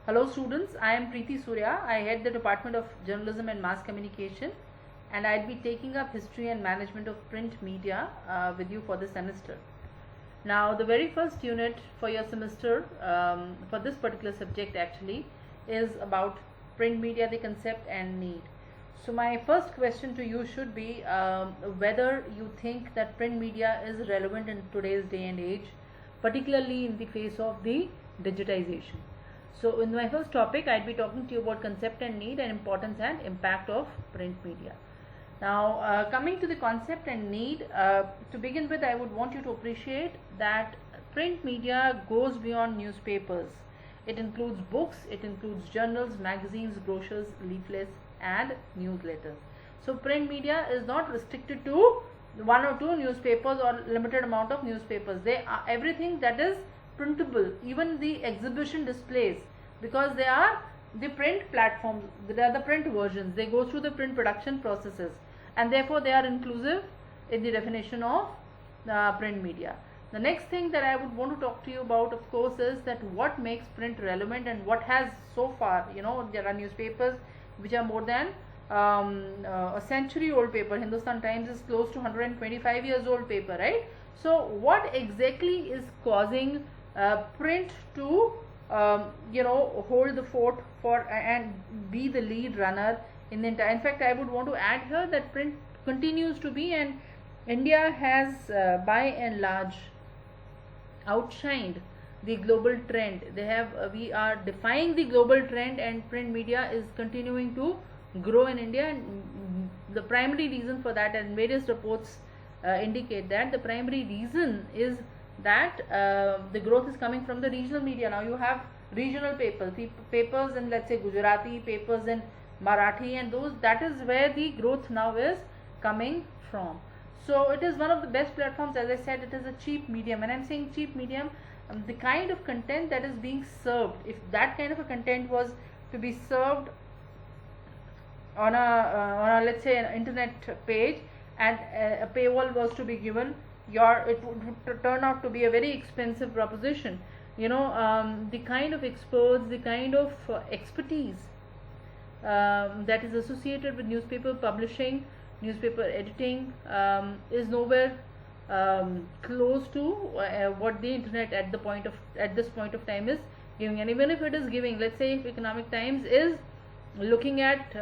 Hello students, I am Preeti Surya. I head the Department of Journalism and Mass Communication, and I'll be taking up history and management of print media with you for this semester. Now the very first unit for your semester for this particular subject actually is about print media, the concept and need. So my first question to you should be whether you think that print media is relevant in today's day and age, particularly in the face of the digitization. So in my first topic, I'd be talking to you about concept and need and importance and impact of print media. Now coming to the concept and need, to begin with, I would want you to appreciate that print media goes beyond newspapers. It includes books, it includes journals, magazines, brochures, leaflets and newsletters. So print media is not restricted to one or two newspapers or limited amount of newspapers. They are everything that is printable, even the exhibition displays, because they are the print platforms, they are the print versions, they go through the print production processes, and therefore they are inclusive in the definition of print media. The next thing that I would want to talk to you about, of course, is that what makes print relevant and what has so far, there are newspapers which are more than a century old paper. Hindustan Times is close to 125 years old paper, right? So what exactly is causing print to hold the fort for and be the lead runner in the entire. In fact, I would want to add here that print continues to be, and India has by and large outshined the global trend. We are defying the global trend, and print media is continuing to grow in India, and the primary reason for that, and various reports indicate that the primary reason is that the growth is coming from the regional media. Now you have regional papers in, let's say, Gujarati, papers in Marathi, and that is where the growth now is coming from. So it is one of the best platforms. As I said, it is a cheap medium. When I'm saying cheap medium, the kind of content that is being served, if that kind of a content was to be served on a let's say an internet page, and a paywall was to be given, it would turn out to be a very expensive proposition. The kind of experts, the kind of expertise that is associated with newspaper publishing, newspaper editing is nowhere close to what the internet at this point of time is giving. And even if it is giving, let's say if Economic Times is looking at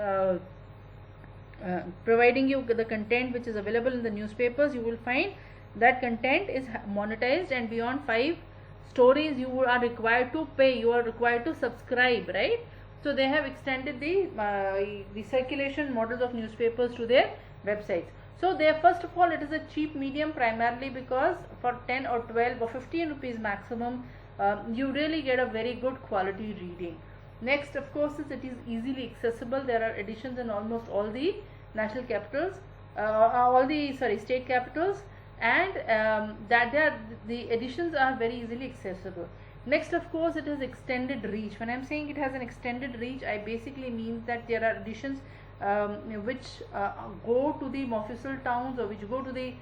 providing you the content which is available in the newspapers, you will find that content is monetized, and beyond 5 stories you are required to pay, you are required to subscribe, right? So they have extended the circulation models of newspapers to their websites. So first of all, it is a cheap medium, primarily because for 10 or 12 or 15 rupees maximum, you really get a very good quality reading. Next, of course, is it is easily accessible. There are editions in almost all the national capitals, state capitals, and the editions are very easily accessible. Next, of course, it has extended reach. When I'm saying it has an extended reach, I basically mean that there are editions which go to the Mofussil towns, or which go to the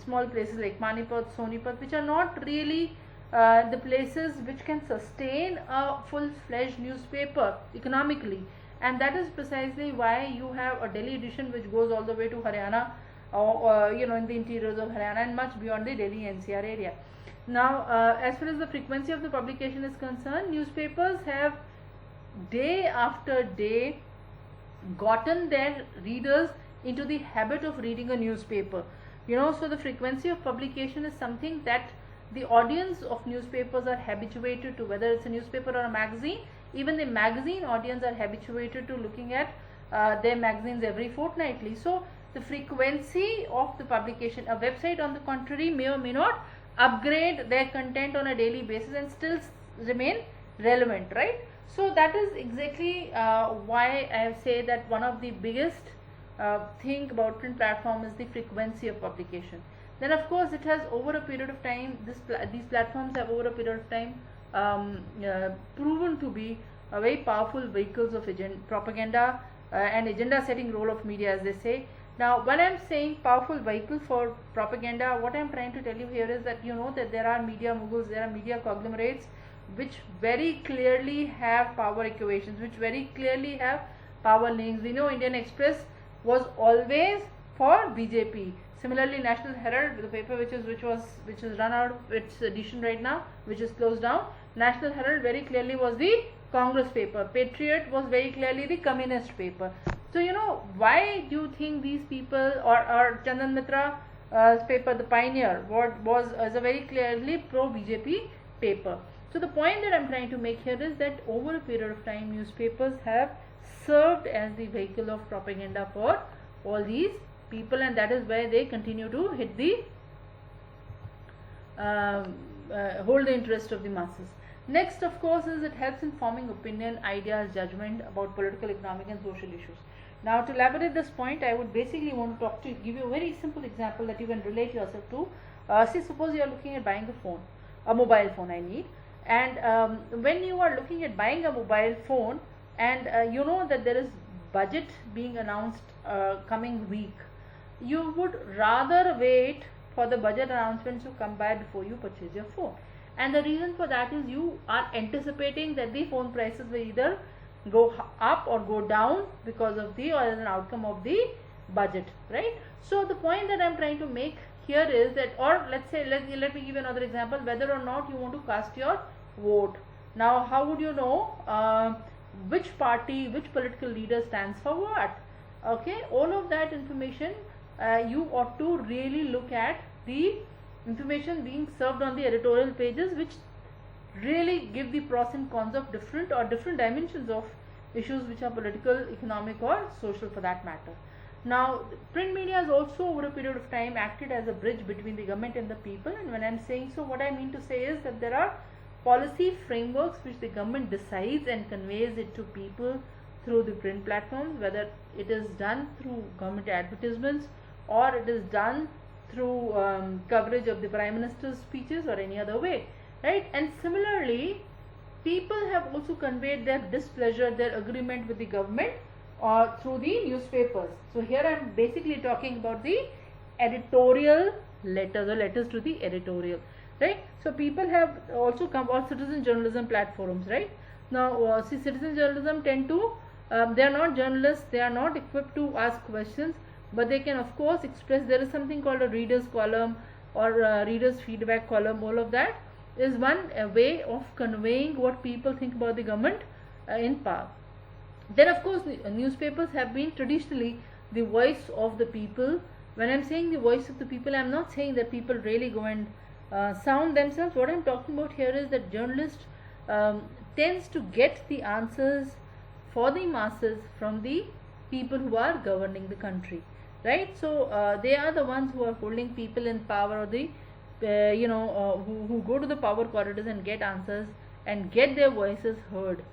small places like Panipat, Sonipat, which are not really the places which can sustain a full-fledged newspaper economically. And that is precisely why you have a Delhi edition which goes all the way to Haryana, or in the interiors of Haryana and much beyond the Delhi NCR area. Now as far as the frequency of the publication is concerned, newspapers have day after day gotten their readers into the habit of reading a newspaper. So the frequency of publication is something that the audience of newspapers are habituated to, whether it's a newspaper or a magazine. Even the magazine audience are habituated to looking at their magazines every fortnightly. So the frequency of the publication, a website on the contrary may or may not upgrade their content on a daily basis and still remain relevant, right? So that is exactly why I say that one of the biggest thing about print platform is the frequency of publication. Then of course it has, over a period of time, these platforms have over a period of time proven to be a very powerful vehicles of propaganda and agenda setting role of media, as they say. Now when I am saying powerful vehicle for propaganda, what I am trying to tell you here is that that there are media moguls, there are media conglomerates which very clearly have power equations, which very clearly have power links. We know Indian Express was always for BJP. Similarly, National Herald, the paper which is run out of its edition right now, which is closed down. National Herald very clearly was the Congress paper. Patriot was very clearly the communist paper. So why do you think these people, or Chandan Mitra paper, the Pioneer, was a very clearly pro BJP paper? So the point that I am trying to make here is that over a period of time, newspapers have served as the vehicle of propaganda for all these people, and that is why they continue to hit the hold the interest of the masses. Next, of course, is it helps in forming opinion, ideas, judgment about political, economic and social issues. Now, to elaborate this point, I would basically want to give you a very simple example that you can relate yourself to. Say, suppose you are looking at buying a mobile phone, and when you are looking at buying a mobile phone, and you know that there is budget being announced coming week, you would rather wait for the budget announcements to come by before you purchase your phone. And the reason for that is you are anticipating that the phone prices will either go up or go down because of or as an outcome of the budget, right? So the point that I am trying to make here is that, or let's say, let me give you another example, whether or not you want to cast your vote. Now, how would you know which party, which political leader stands for what? Okay, all of that information you ought to really look at the information being served on the editorial pages, which really give the pros and cons of different dimensions of issues which are political, economic or social for that matter. Now, print media has also over a period of time acted as a bridge between the government and the people, and when I am saying so, what I mean to say is that there are policy frameworks which the government decides and conveys it to people through the print platforms, whether it is done through government advertisements or it is done through coverage of the Prime Minister's speeches or any other way, right? And similarly, people have also conveyed their displeasure, their agreement with the government through the newspapers. So here I am basically talking about the editorial letters, or letters to the editorial, right? So people have also come on citizen journalism platforms, right? Now see, citizen journalism tend to they are not journalists, they are not equipped to ask questions, but they can of course express. There is something called a reader's column or reader's feedback column. All of that is one way of conveying what people think about the government in power. Then of course newspapers have been traditionally the voice of the people. When I am saying the voice of the people, I am not saying that people really go and sound themselves. What I am talking about here is that journalist tends to get the answers for the masses from the people who are governing the country, right? So they are the ones who are holding people in power, or the who go to the power corridors and get answers and get their voices heard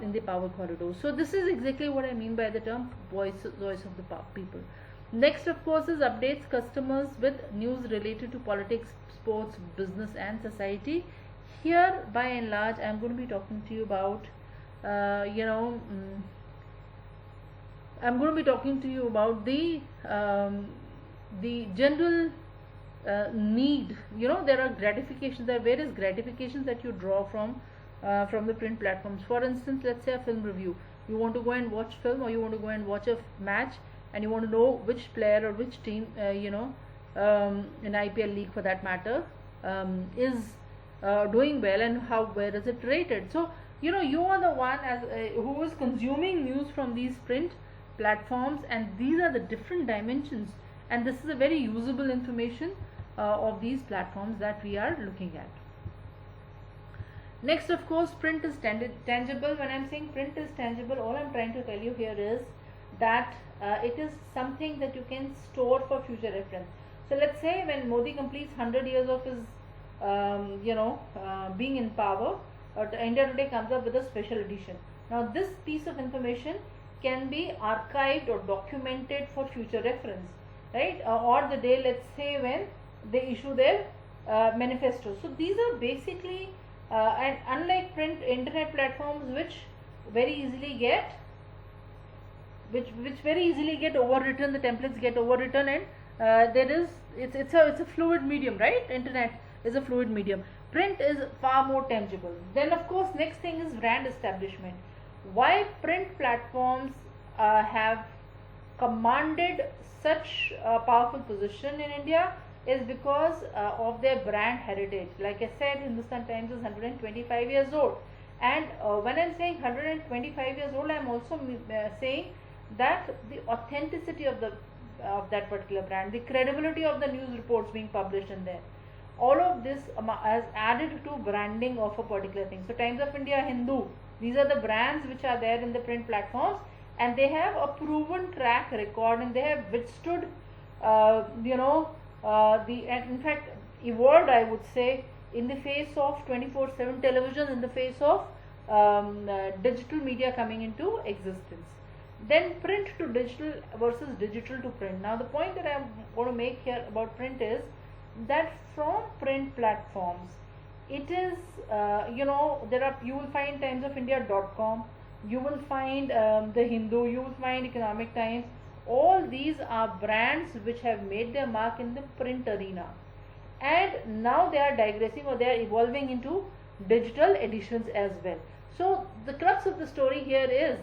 in the power corridors. So this is exactly what I mean by the term voice of the people. Next, of course, is updates customers with news related to politics, sports, business and society. Here by and large I am going to be talking to you about I'm going to be talking to you about the general need. There are gratifications, there are various gratifications that you draw from the print platforms. For instance, let's say a film review. You want to go and watch film, or you want to go and watch a match, and you want to know which player or which team in IPL league for that matter is doing well, and where is it rated. So you are the one who is consuming news from these print platforms, and these are the different dimensions, and this is a very usable information of these platforms that we are looking at. Next, of course, print is tangible. When I am saying print is tangible, all I am trying to tell you here is that it is something that you can store for future reference. So let's say when Modi completes 100 years of his being in power, India Today comes up with a special edition. Now this piece of information can be archived or documented for future reference, right? Or the day, let's say, when they issue their manifesto. So these are basically and unlike print, internet platforms which very easily get overwritten, the templates get overwritten, and it's a fluid medium, right? Internet. is a fluid medium. Print is far more tangible. Then of course next thing is brand establishment. Why print platforms have commanded such a powerful position in India is because of their brand heritage. Like I said, Hindustan Times is 125 years old, and when I'm saying 125 years old, I'm also saying that the authenticity of that particular brand, the credibility of the news reports being published in there, all of this has added to branding of a particular thing. So Times of India, Hindu, these are the brands which are there in the print platforms, and they have a proven track record, and they have withstood and in fact evolved, I would say, in the face of 24/7 television, in the face of digital media coming into existence. Then print to digital versus digital to print. Now the point that I am going to make here about print is that from print platforms, it is you will find timesofindia.com, you will find the Hindu, you will find Economic Times. All these are brands which have made their mark in the print arena, and now they are digressing, or they are evolving into digital editions as well. So the crux of the story here is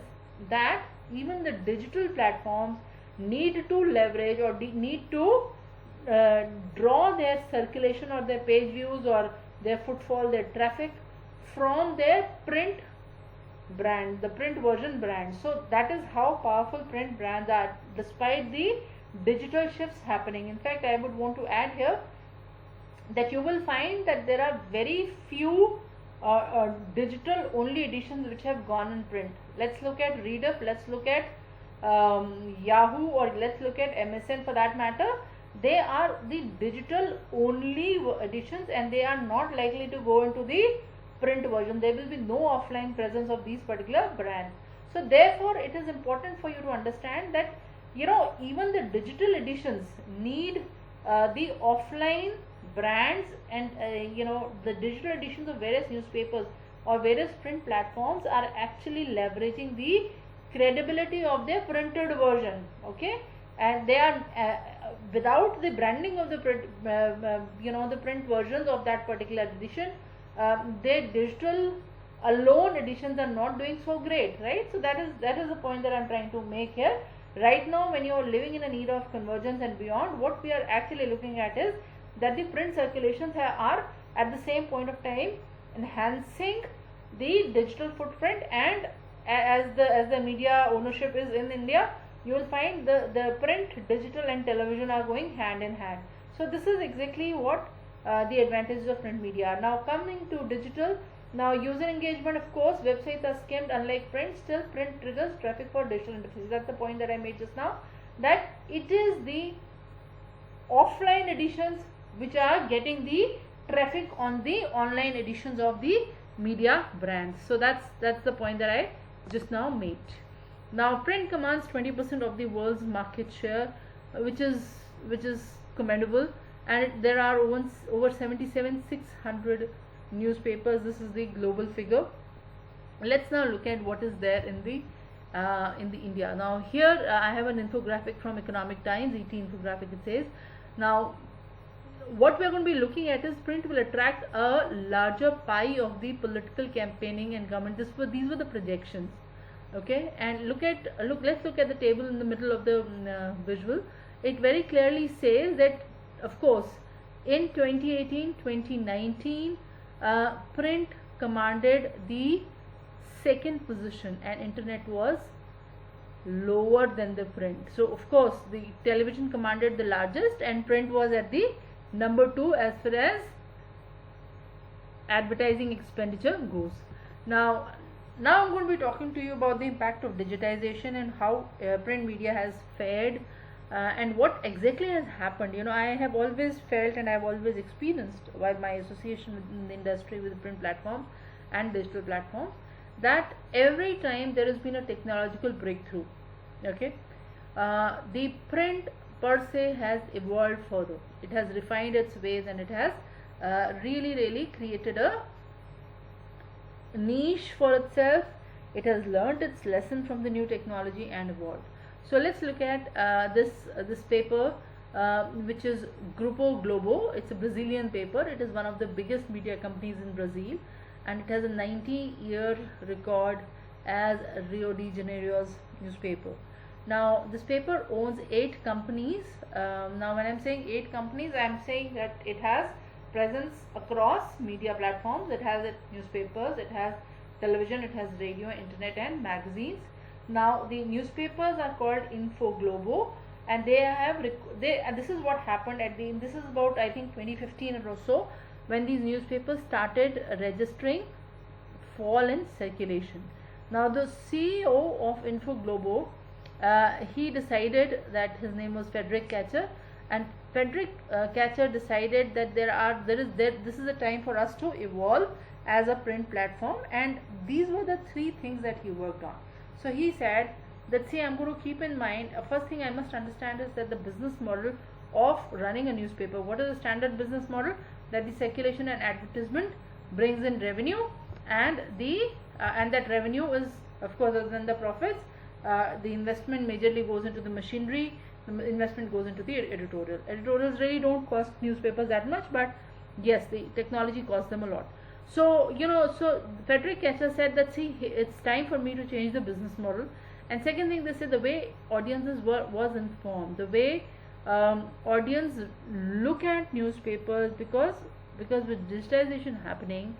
that even the digital platforms need to leverage, or need to draw their circulation or their page views or their footfall, their traffic from their print brand, the print version brand. So that is how powerful print brands are, despite the digital shifts happening. In fact, I would want to add here that you will find that there are very few digital only editions which have gone in print. Let's look at Readup, let's look at Yahoo, or let's look at MSN for that matter. They are the digital only editions, and they are not likely to go into the print version. There will be no offline presence of these particular brands. So therefore it is important for you to understand that even the digital editions need the offline brands, and the digital editions of various newspapers or various print platforms are actually leveraging the credibility of their printed version. Okay, and they are without the branding of the print, the print versions of that particular edition, their digital alone editions are not doing so great, right? So that is the point that I'm trying to make here. Right now, when you are living in a need of convergence and beyond, what we are actually looking at is that the print circulations are at the same point of time enhancing the digital footprint, and as the media ownership is in India, you will find the print, digital and television are going hand in hand. So this is exactly what the advantages of print media are. Now coming to digital, now user engagement, of course, websites are skimmed unlike print. Still print triggers traffic for digital interfaces. That's the point that I made just now, that it is the offline editions which are getting the traffic on the online editions of the media brands. So that's the point that I just now made. Now print commands 20% of the world's market share, which is commendable, and there are over 77,600 newspapers. This is the global figure. Let's now look at what is there in the India. Now here I have an infographic from Economic Times, ET infographic. It says, now what we are going to be looking at is print will attract a larger pie of the political campaigning and government. These were the projections. Okay, and let's look at the table in the middle of the visual. It very clearly says that, of course, in 2018-2019, print commanded the second position and internet was lower than the print. So of course the television commanded the largest and print was at the number 2 as far as advertising expenditure goes. Now I'm going to be talking to you about the impact of digitization and how print media has fared and what exactly has happened. I have always felt and I have always experienced, while my association within the industry with print platforms and digital platforms, that every time there has been a technological breakthrough, okay, the print per se has evolved further. It has refined its ways and it has really created a niche for itself. It has learned its lesson from the new technology and evolved. So let's look at this paper which is Grupo Globo. It's a Brazilian paper. It is one of the biggest media companies in Brazil, and it has a 90-year record as Rio de Janeiro's newspaper. Now this paper owns 8 companies. Now when I'm saying 8 companies, I'm saying that it has presence across media platforms. It has newspapers, it has television, it has radio, internet and magazines. Now the newspapers are called Info Globo, and this is what happened this is about, I think, 2015 or so, when these newspapers started registering fall in circulation. Now the CEO of Info Globo, he decided that, his name was Frederick Catcher, and Frederick Catcher decided that this is a time for us to evolve as a print platform, and these were the 3 things that he worked on. So he said that, see, I'm going to keep in mind, first thing I must understand is that the business model of running a newspaper, what is the standard business model? That the circulation and advertisement brings in revenue, and that revenue is, of course, other than the profits, the investment majorly goes into the machinery, the investment goes into the editorial. Editorials really don't cost newspapers that much, but yes, the technology costs them a lot. So so Frederick Catcher said that, see, it's time for me to change the business model. And second thing, they said the way audiences was informed, the way audience look at newspapers, because with digitization happening,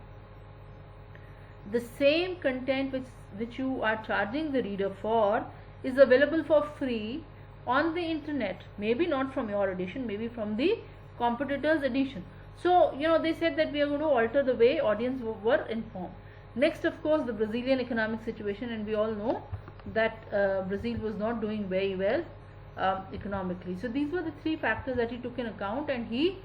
the same content which you are charging the reader for is available for free on the internet, maybe not from your edition, maybe from the competitor's edition. So they said that we are going to alter the way audience were informed. Next, of course, the Brazilian economic situation, and we all know that Brazil was not doing very well economically. So these were the 3 factors that he took in account, and he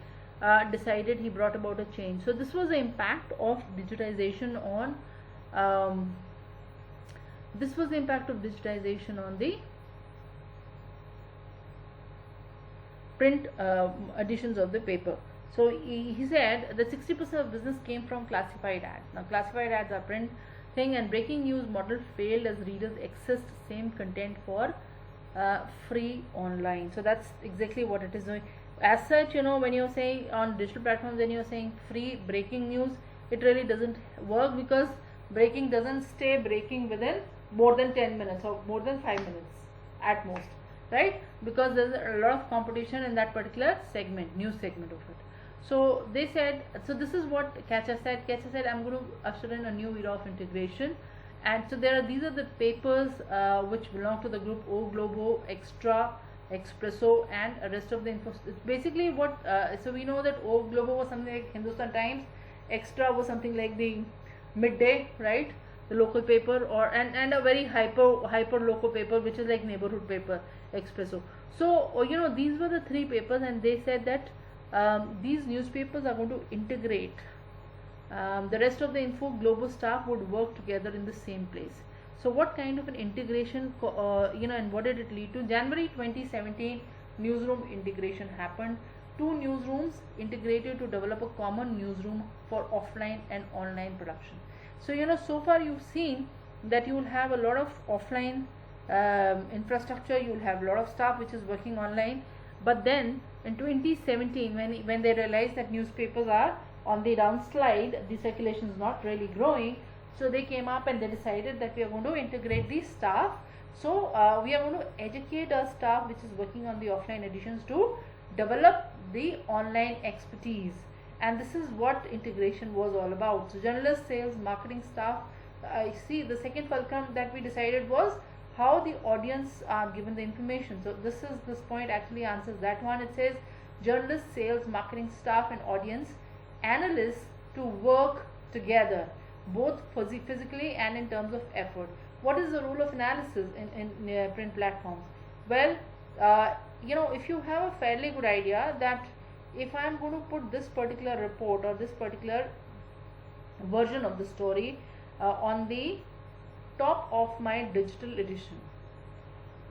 decided, he brought about a change. So this was the impact of digitization on the print editions of the paper. So he said that 60% of business came from classified ads. Now classified ads are print thing, and breaking news model failed as readers accessed same content for free online. So that's exactly what it is doing. As such, when you're saying on digital platforms, when you're saying free breaking news, it really doesn't work, because breaking doesn't stay breaking within more than 10 minutes or more than 5 minutes at most, right? Because there's a lot of competition in that particular segment, news segment of it. So they said, so this is what Catcher said. Catcher said, I'm going to usher in a new era of integration. And so these are the papers which belong to the group O Globo, Extra, Expresso, and rest of the info. It's basically what, so we know that O Globo was something like Hindustan Times, Extra was something like the Midday, right? The local paper, and a very hyper local paper, which is like neighborhood paper, Expresso. So these were the 3 papers, and they said that these newspapers are going to integrate. The rest of the Info Globo staff would work together in the same place. So what kind of an integration, and what did it lead to? January 2017, newsroom integration happened. 2 newsrooms integrated to develop a common newsroom for offline and online production. So so far you've seen that you will have a lot of offline infrastructure, you will have a lot of staff which is working online, but then in 2017, when they realized that newspapers are on the downslide, the circulation is not really growing, so they came up and they decided that we are going to integrate the staff. So we are going to educate our staff which is working on the offline editions to develop the online expertise, and this is what integration was all about. So journalists, sales, marketing staff, see, the second fulcrum that we decided was how the audience are given the information. So this point actually answers that one. It says journalists, sales, marketing staff, and audience analysts to work together, both physically and in terms of effort. What is the role of analysis in print platforms? Well, if you have a fairly good idea that if I am going to put this particular report or this particular version of the story on the top of my digital edition,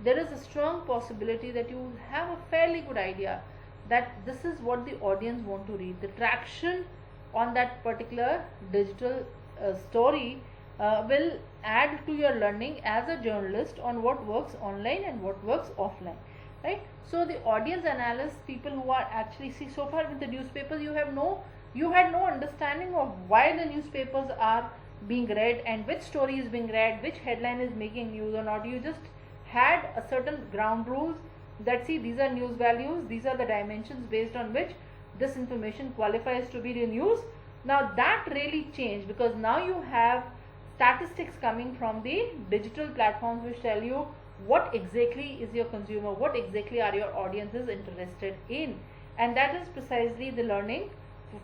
there is a strong possibility that you have a fairly good idea that this is what the audience want to read. The traction on that particular digital story will add to your learning as a journalist on what works online and what works offline. right? So the audience analysts, people who are actually, see, so far with the newspapers, you had no understanding of why the newspapers are being read and which story is being read, which headline is making news or not. You just had a certain ground rules that, see, these are news values, these are the dimensions based on which this information qualifies to be the news. Now that really changed, because now you have statistics coming from the digital platforms which tell you what exactly is your consumer, what exactly are your audiences interested in, and that is precisely the learning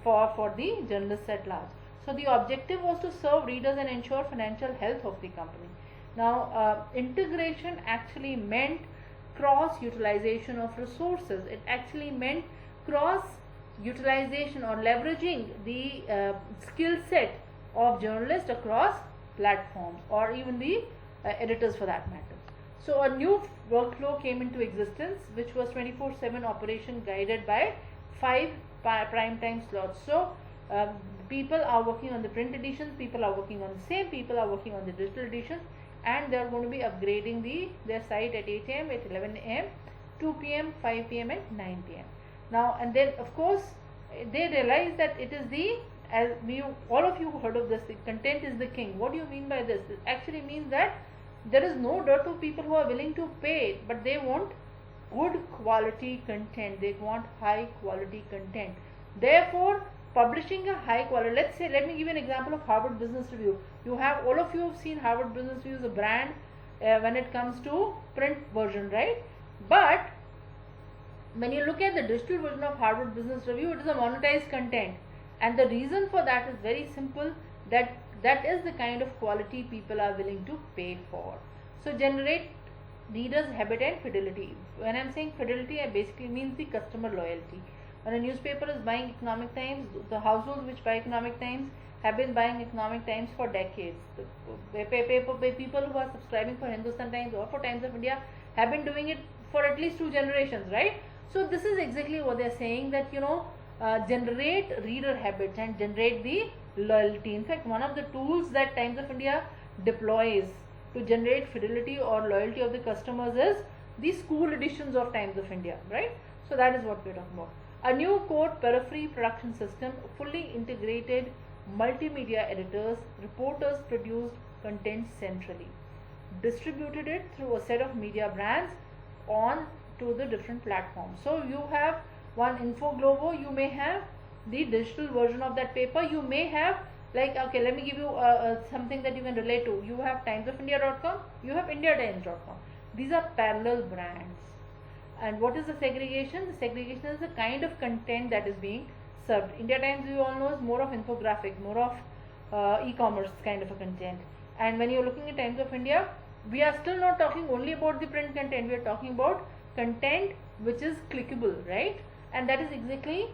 for the journalists at large. So the objective was to serve readers and ensure financial health of the company. Now integration actually meant cross utilization of resources. It actually meant cross utilization or leveraging the skill set of journalists across platforms, or even the editors for that matter. So a new workflow came into existence, which was 24/7 operation guided by 5 prime time slots. So people are working on the print editions, people are working on the same, people are working on the digital editions, and they are going to be upgrading their site at 8 am, at 11 am, 2 pm, 5 pm and 9 pm. Now and then, of course, they realize that it is the, as all of you heard of this, the content is the king. What do you mean by this? It actually means that there is no dearth of people who are willing to pay, but they want good quality content. They want high quality content. Therefore, publishing a high quality, let's say, let me give you an example of Harvard Business Review. You have, all of you have seen Harvard Business Review as a brand when it comes to print version, right? But when you look at the digital version of Harvard Business Review, it is a monetized content, and the reason for that is very simple, that is the kind of quality people are willing to pay for. So generate readers' habit and fidelity. When I am saying fidelity, I basically means the customer loyalty. When a newspaper is buying Economic Times, the households which buy Economic Times have been buying Economic Times for decades. The people who are subscribing for Hindustan Times or for Times of India have been doing it for at least 2 generations, right? So this is exactly what they are saying, that generate reader habits and generate the loyalty. In fact, one of the tools that Times of India deploys to generate fidelity or loyalty of the customers is the school editions of Times of India, right? So that is what we are talking about. A new core periphery production system, fully integrated multimedia editors, reporters produced content centrally, distributed it through a set of media brands on to the different platforms. So you have one Info Globo, you may have the digital version of that paper, you may have, like, okay, let me give you something that you can relate to. You have timesofindia.com, you have indiatimes.com. These are parallel brands. And what is the segregation? The segregation is the kind of content that is being served. India Times, you all know, is more of infographic, more of e-commerce kind of a content. And when you're looking at Times of India, we are still not talking only about the print content, we are talking about content which is clickable, right? And that is exactly,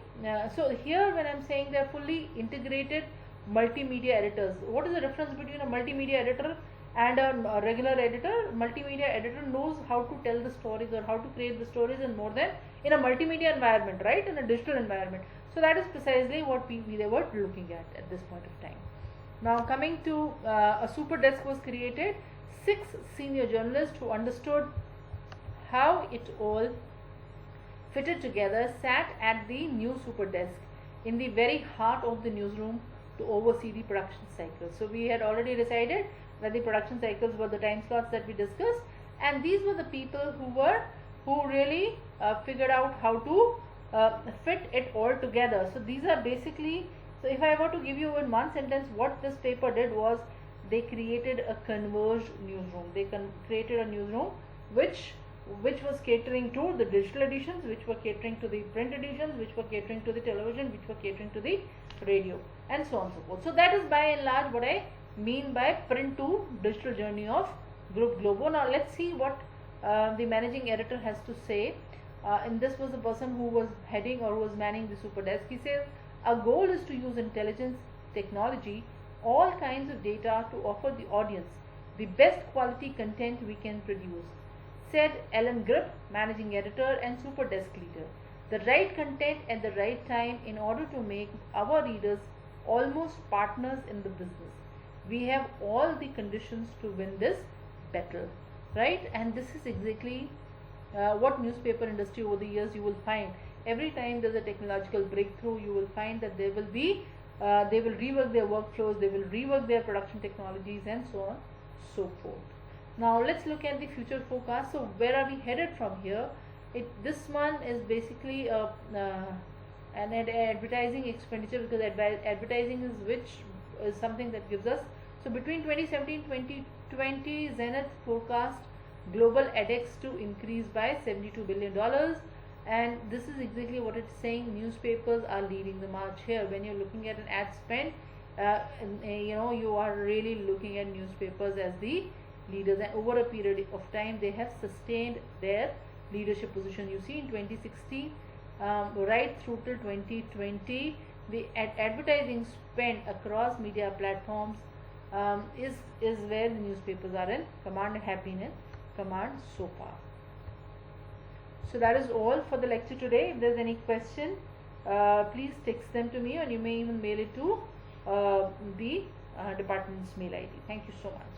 so here when I'm saying they are fully integrated multimedia editors, what is the difference between a multimedia editor and a regular editor? Multimedia editor knows how to tell the stories or how to create the stories in more than in a multimedia environment, right? In a digital environment. So that is precisely what we were looking at this point of time. Now coming to a super desk was created. 6 senior journalists who understood how it all fitted together sat at the new super desk in the very heart of the newsroom to oversee the production cycle. So we had already decided that the production cycles were the time slots that we discussed, and these were the people who really figured out how to fit it all together. So these are basically, so if I were to give you in one sentence what this paper did was, they created a converged newsroom. They created a newsroom which was catering to the digital editions, which were catering to the print editions, which were catering to the television, which were catering to the radio, and so on and so forth. So that is by and large what I mean by print to digital journey of Group Globo. Now let's see what the managing editor has to say. And this was the person who was heading or was manning the super desk. He says, our goal is to use intelligence, technology, all kinds of data to offer the audience the best quality content we can produce, said Ellen Grip, managing editor and super desk leader. The right content at the right time in order to make our readers almost partners in the business. We have all the conditions to win this battle, right? And this is exactly what newspaper industry over the years you will find, every time there's a technological breakthrough, you will find that they will rework their workflows, they will rework their production technologies, and so on, so forth. Now let's look at the future forecast. So where are we headed from here? This one is basically an advertising expenditure, because advertising is something that gives us. So between 2017-2020, Zenith forecast global ADEX to increase by $72 billion, and this is exactly what it's saying. Newspapers are leading the march here. When you're looking at an ad spend, you are really looking at newspapers as the leaders, and over a period of time they have sustained their leadership position. You see, in 2016 right through till 2020, the advertising spend across media platforms is where the newspapers are in command and have been in command so far. So that is all for the lecture today. If there's any question, please text them to me, or you may even mail it to the department's mail ID. Thank you so much.